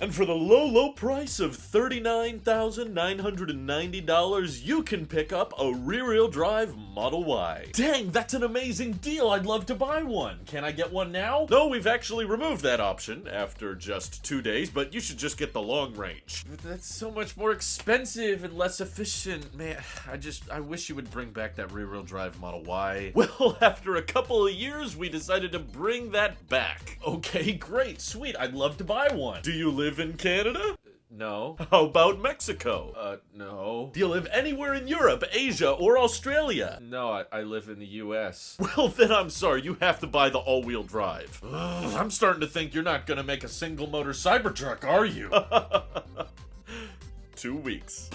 And for the low, low price of $39,990, you can pick up a rear-wheel drive Model Y. Dang, that's an amazing deal. I'd love to buy one. Can I get one now? No, we've actually removed that option after just 2 days, but you should just get the long range. But that's so much more expensive and less efficient. Man, I wish you would bring back that rear-wheel drive Model Y. Well, after a couple of years, we decided to bring that back. Okay, great, sweet. I'd love to buy one. Do you live in Canada? No. How about Mexico? No. Do you live anywhere in Europe, Asia, or Australia? No, I live in the US. Well, then I'm sorry, you have to buy the all-wheel drive. Ugh, I'm starting to think you're not gonna make a single-motor Cybertruck, are you? 2 weeks.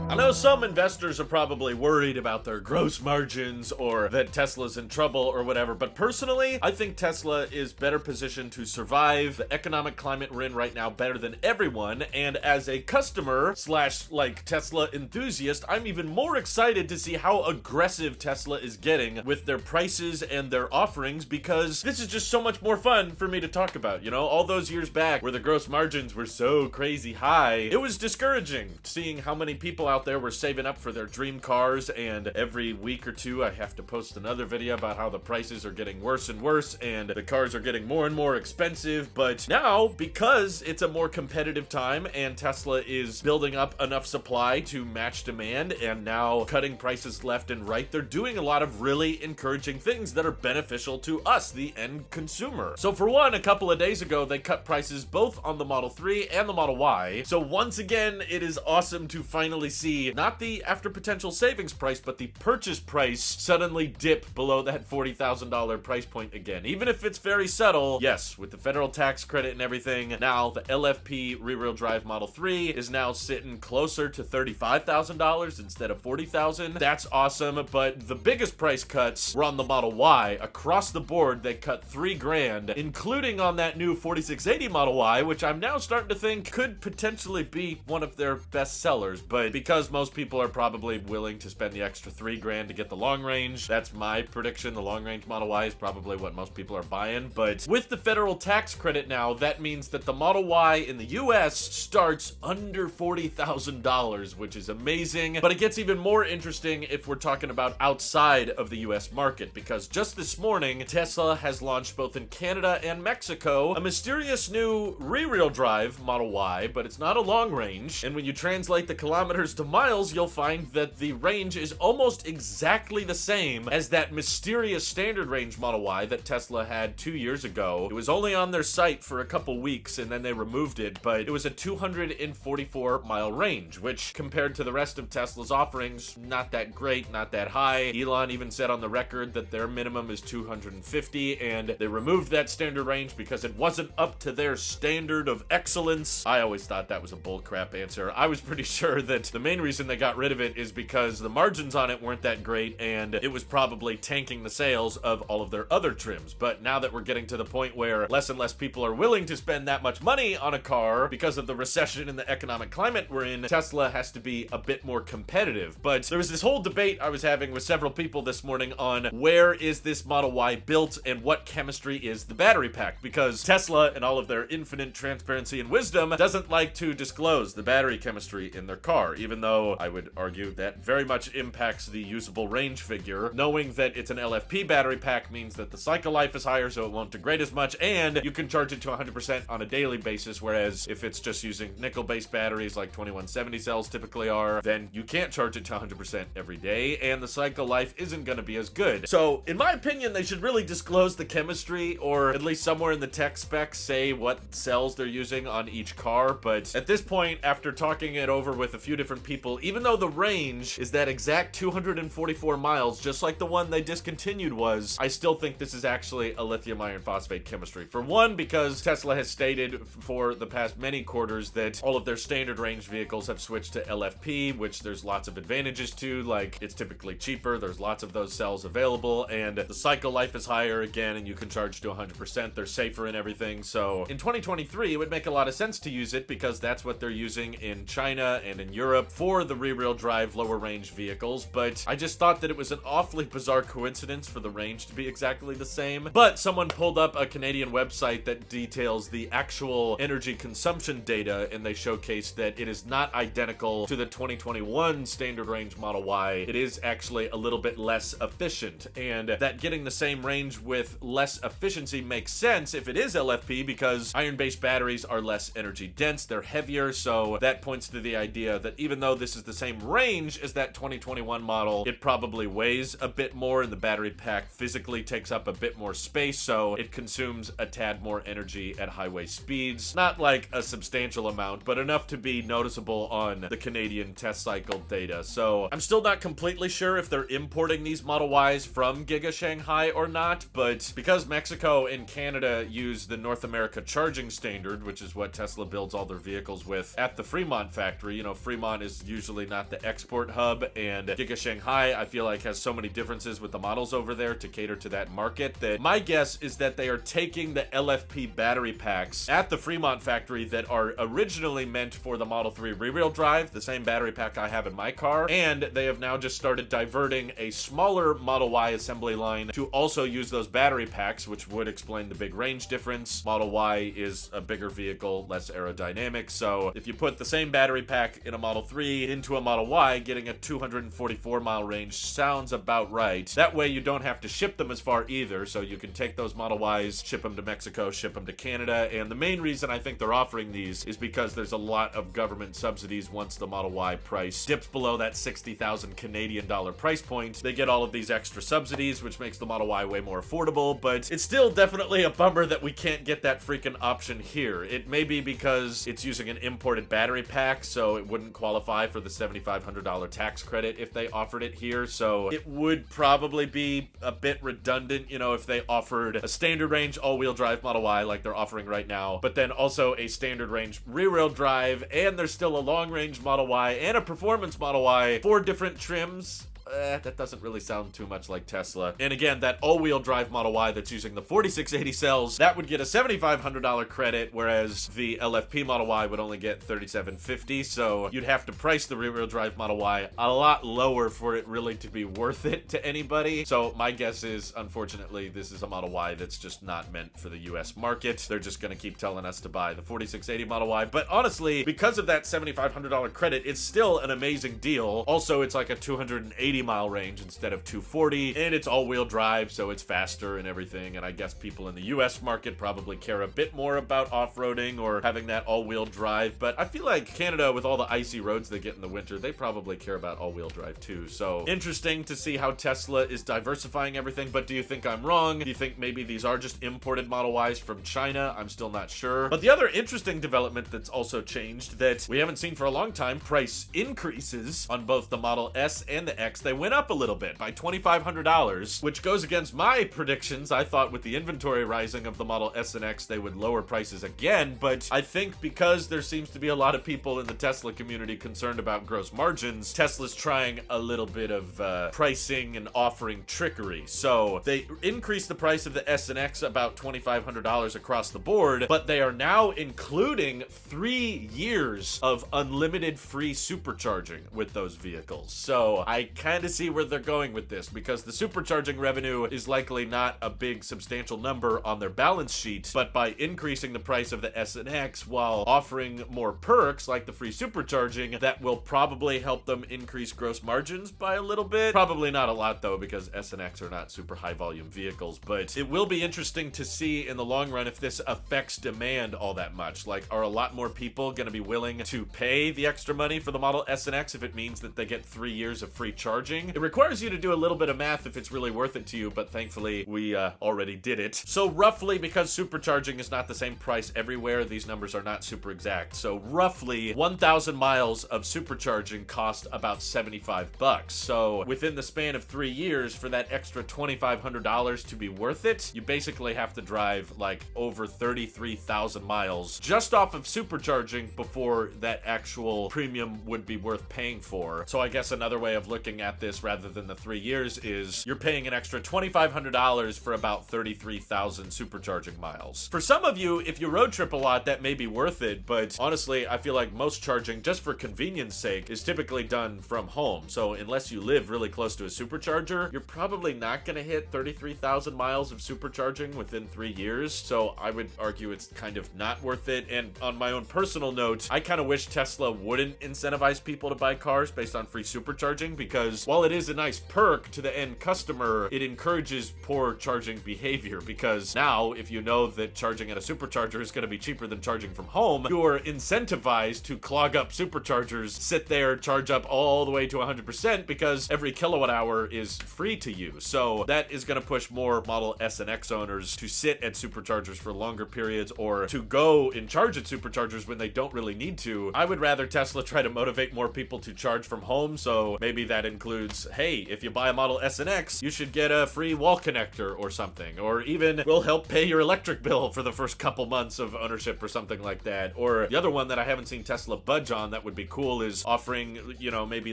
I know some investors are probably worried about their gross margins or that Tesla's in trouble or whatever, but personally, I think Tesla is better positioned to survive the economic climate we're in right now better than everyone, and as a customer slash Tesla enthusiast, I'm even more excited to see how aggressive Tesla is getting with their prices and their offerings, because this is just so much more fun for me to talk about, you know? All those years back where the gross margins were so crazy high, it was discouraging seeing how many people out there were saving up for their dream cars, and every week or two I have to post another video about how the prices are getting worse and worse and the cars are getting more and more expensive. But now, because it's a more competitive time and Tesla is building up enough supply to match demand and now cutting prices left and right, they're doing a lot of really encouraging things that are beneficial to us, the end consumer. So for one, a couple of days ago they cut prices both on the Model 3 and the Model Y. So once again, it is awesome to finally see not the after potential savings price, but the purchase price suddenly dip below that $40,000 price point again. Even if it's very subtle, yes, with the federal tax credit and everything, now the LFP rear-wheel drive Model 3 is now sitting closer to $35,000 instead of $40,000. That's awesome, but the biggest price cuts were on the Model Y. Across the board, they cut $3,000, including on that new 4680 Model Y, which I'm now starting to think could potentially be one of their best sellers, but because most people are probably willing to spend the extra $3,000 to get the long range, that's my prediction. The long range Model Y is probably what most people are buying. But with the federal tax credit now, that means that the Model Y in the US starts under $40,000, which is amazing. But it gets even more interesting if we're talking about outside of the US market, because just this morning, Tesla has launched both in Canada and Mexico a mysterious new rear-wheel drive Model Y, but it's not a long range. And when you translate the kilometers to miles, you'll find that the range is almost exactly the same as that mysterious standard range Model Y that Tesla had 2 years ago. It was only on their site for a couple weeks and then they removed it, but it was a 244-mile range, which compared to the rest of Tesla's offerings, not that great, not that high. Elon even said on the record that their minimum is 250, and they removed that standard range because it wasn't up to their standard of excellence. I always thought that was a bullcrap answer. I was pretty sure that the main reason they got rid of it is because the margins on it weren't that great and it was probably tanking the sales of all of their other trims. But now that we're getting to the point where less and less people are willing to spend that much money on a car because of the recession and the economic climate we're in, Tesla has to be a bit more competitive. But there was this whole debate I was having with several people this morning on where is this Model Y built and what chemistry is the battery pack, because Tesla and all of their infinite transparency and wisdom doesn't like to disclose the battery chemistry in their car, even though I would argue that very much impacts the usable range figure. Knowing that it's an LFP battery pack means that the cycle life is higher, so it won't degrade as much, and you can charge it to 100% on a daily basis, whereas if it's just using nickel-based batteries like 2170 cells typically are, then you can't charge it to 100% every day, and the cycle life isn't going to be as good. So, in my opinion, they should really disclose the chemistry, or at least somewhere in the tech specs say what cells they're using on each car. But at this point, after talking it over with a few different people, even though the range is that exact 244 miles, just like the one they discontinued was, I still think this is actually a lithium iron phosphate chemistry. For one, because Tesla has stated for the past many quarters that all of their standard range vehicles have switched to LFP, which there's lots of advantages to, like it's typically cheaper, there's lots of those cells available, and the cycle life is higher again, and you can charge to 100%, they're safer and everything. So in 2023, it would make a lot of sense to use it because that's what they're using in China and in Europe for the rear-wheel drive lower range vehicles, but I just thought that it was an awfully bizarre coincidence for the range to be exactly the same. But someone pulled up a Canadian website that details the actual energy consumption data, and they showcased that it is not identical to the 2021 standard range Model Y. It is actually a little bit less efficient, and that getting the same range with less efficiency makes sense if it is LFP, because iron-based batteries are less energy dense, they're heavier, so that points to the idea that even though this is the same range as that 2021 model, it probably weighs a bit more, and the battery pack physically takes up a bit more space, so it consumes a tad more energy at highway speeds. Not like a substantial amount, but enough to be noticeable on the Canadian test cycle data. So I'm still not completely sure if they're importing these Model Ys from Giga Shanghai or not, but because Mexico and Canada use the North America charging standard, which is what Tesla builds all their vehicles with at the Fremont factory, you know, Fremont is usually not the export hub, and Giga Shanghai, I feel like, has so many differences with the models over there to cater to that market that my guess is that they are taking the LFP battery packs at the Fremont factory that are originally meant for the Model 3 rear-wheel drive, the same battery pack I have in my car, and they have now just started diverting a smaller Model Y assembly line to also use those battery packs, which would explain the big range difference. Model Y is a bigger vehicle, less aerodynamic, so if you put the same battery pack in a Model 3 into a Model Y, getting a 244 mile range sounds about right. That way you don't have to ship them as far either, so you can take those Model Ys, ship them to Mexico, ship them to Canada, and the main reason I think they're offering these is because there's a lot of government subsidies once the Model Y price dips below that 60,000 Canadian dollar price point. They get all of these extra subsidies, which makes the Model Y way more affordable, but it's still definitely a bummer that we can't get that freaking option here. It may be because it's using an imported battery pack, so it wouldn't qualify for the $7,500 tax credit if they offered it here, so it would probably be a bit redundant, you know, if they offered a standard range all-wheel drive Model Y like they're offering right now, but then also a standard range rear-wheel drive, and there's still a long-range Model Y and a performance Model Y, 4 different trims. That doesn't really sound too much like Tesla. And again, that all-wheel drive Model Y that's using the 4680 cells, that would get a $7,500 credit, whereas the LFP Model Y would only get $3,750, so you'd have to price the rear-wheel drive Model Y a lot lower for it really to be worth it to anybody. So my guess is, unfortunately, this is a Model Y that's just not meant for the US market. They're just gonna keep telling us to buy the 4680 Model Y, but honestly, because of that $7,500 credit, it's still an amazing deal. Also, it's like a 280 mile range instead of 240, and it's all-wheel drive, so it's faster and everything, and I guess people in the US market probably care a bit more about off-roading or having that all-wheel drive, but I feel like Canada, with all the icy roads they get in the winter, they probably care about all-wheel drive too. So interesting to see how Tesla is diversifying everything, but do you think I'm wrong? Do you think maybe these are just imported Model Ys from China? I'm still not sure. But the other interesting development that's also changed that we haven't seen for a long time, price increases on both the Model S and the X. They went up a little bit by $2,500, which goes against my predictions. I thought with the inventory rising of the Model S and X, they would lower prices again, but I think because there seems to be a lot of people in the Tesla community concerned about gross margins, Tesla's trying a little bit of pricing and offering trickery. So they increased the price of the S and X about $2,500 across the board, but they are now including 3 years of unlimited free supercharging with those vehicles. So I kind of see where they're going with this, because the supercharging revenue is likely not a big substantial number on their balance sheet, but by increasing the price of the S and X while offering more perks like the free supercharging, that will probably help them increase gross margins by a little bit. Probably not a lot though, because S and X are not super high volume vehicles, but it will be interesting to see in the long run if this affects demand all that much. Like, are a lot more people going to be willing to pay the extra money for the Model S and X if it means that they get 3 years of free charging? It requires you to do a little bit of math if it's really worth it to you, but thankfully we already did it. So roughly, because supercharging is not the same price everywhere, these numbers are not super exact. So roughly 1,000 miles of supercharging cost about $75. So within the span of 3 years, for that extra $2,500 to be worth it, you basically have to drive like over 33,000 miles just off of supercharging before that actual premium would be worth paying for. So I guess another way of looking at at this rather than the 3 years is you're paying an extra $2,500 for about 33,000 supercharging miles. For some of you, if you road trip a lot, that may be worth it, but honestly, I feel like most charging, just for convenience sake, is typically done from home. So unless you live really close to a supercharger, you're probably not going to hit 33,000 miles of supercharging within 3 years. So I would argue it's kind of not worth it. And on my own personal note, I kind of wish Tesla wouldn't incentivize people to buy cars based on free supercharging, because while it is a nice perk to the end customer, it encourages poor charging behavior, because now if you know that charging at a supercharger is going to be cheaper than charging from home, you are incentivized to clog up superchargers, sit there, charge up all the way to 100% because every kilowatt hour is free to you. So that is going to push more Model S and X owners to sit at superchargers for longer periods, or to go and charge at superchargers when they don't really need to. I would rather Tesla try to motivate more people to charge from home. So maybe that includes, hey, if you buy a Model S and X, you should get a free wall connector or something, or even we'll help pay your electric bill for the first couple months of ownership or something like that. Or the other one that I haven't seen Tesla budge on that would be cool is offering, you know, maybe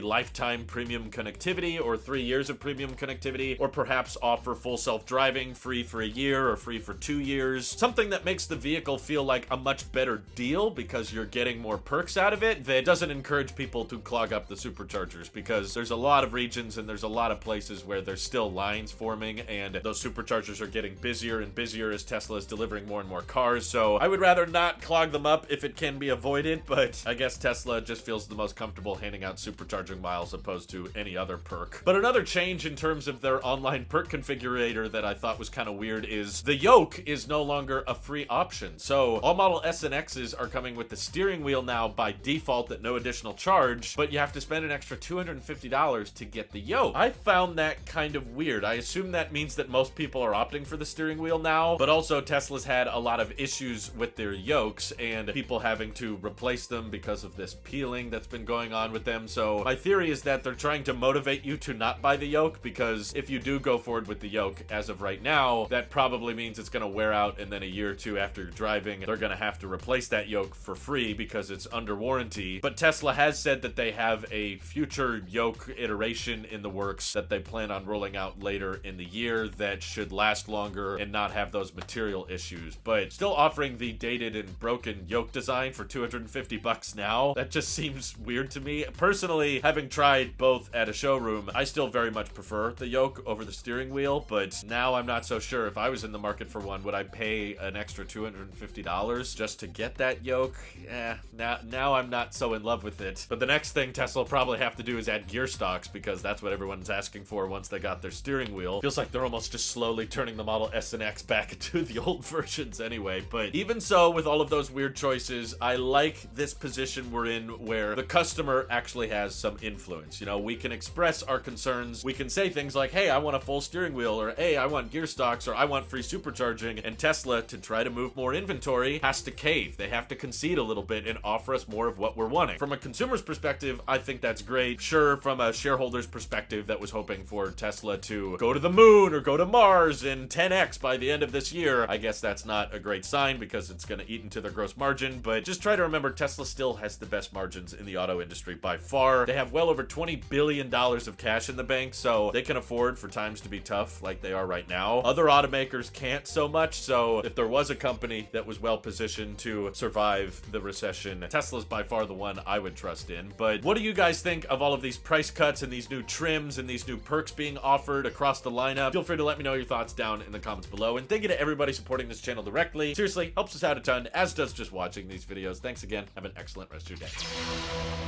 lifetime premium connectivity or 3 years of premium connectivity, or perhaps offer full self-driving free for a year or free for 2 years. Something that makes the vehicle feel like a much better deal because you're getting more perks out of it, that doesn't encourage people to clog up the superchargers, because there's a lot of regions and there's a lot of places where there's still lines forming, and those superchargers are getting busier and busier as Tesla is delivering more and more cars. So I would rather not clog them up if it can be avoided, but I guess Tesla just feels the most comfortable handing out supercharging miles opposed to any other perk. But another change in terms of their online perk configurator that I thought was kind of weird is the yoke is no longer a free option. So all Model S and X's are coming with the steering wheel now by default at no additional charge, but you have to spend an extra $250 to get the yoke. I found that kind of weird. I assume that means that most people are opting for the steering wheel now, but also Tesla's had a lot of issues with their yokes and people having to replace them because of this peeling that's been going on with them. So my theory is that they're trying to motivate you to not buy the yoke, because if you do go forward with the yoke as of right now, that probably means it's going to wear out, and then a year or two after you're driving, they're going to have to replace that yoke for free because it's under warranty. But Tesla has said that they have a future yoke iteration in the works that they plan on rolling out later in the year that should last longer and not have those material issues, but still offering the dated and broken yoke design for $250 now. That just seems weird to me. Personally, having tried both at a showroom, I still very much prefer the yoke over the steering wheel, but now I'm not so sure. If I was in the market for one, would I pay an extra $250 just to get that yoke? Now I'm not so in love with it. But the next thing Tesla will probably have to do is add gear stocks, because that's what everyone's asking for once they got their steering wheel. Feels like they're almost just slowly turning the Model S and X back into the old versions anyway. But even so, with all of those weird choices, I like this position we're in where the customer actually has some influence. You know, we can express our concerns. We can say things like, hey, I want a full steering wheel, or hey, I want gear stocks, or I want free supercharging. And Tesla, to try to move more inventory, has to cave. They have to concede a little bit and offer us more of what we're wanting. From a consumer's perspective, I think that's great. Sure, from a shareholder's perspective that was hoping for Tesla to go to the moon or go to Mars in 10x by the end of this year, I guess that's not a great sign because it's going to eat into their gross margin. But just try to remember, Tesla still has the best margins in the auto industry by far. They have well over $20 billion of cash in the bank, so they can afford for times to be tough like they are right now. Other automakers can't so much, so if there was a company that was well positioned to survive the recession, Tesla's by far the one I would trust in. But what do you guys think of all of these price cuts and these new trims and these new perks being offered across the lineup? Feel free to let me know your thoughts down in the comments below. And thank you to everybody supporting this channel directly. Seriously, helps us out a ton, as does just watching these videos. Thanks again. Have an excellent rest of your day.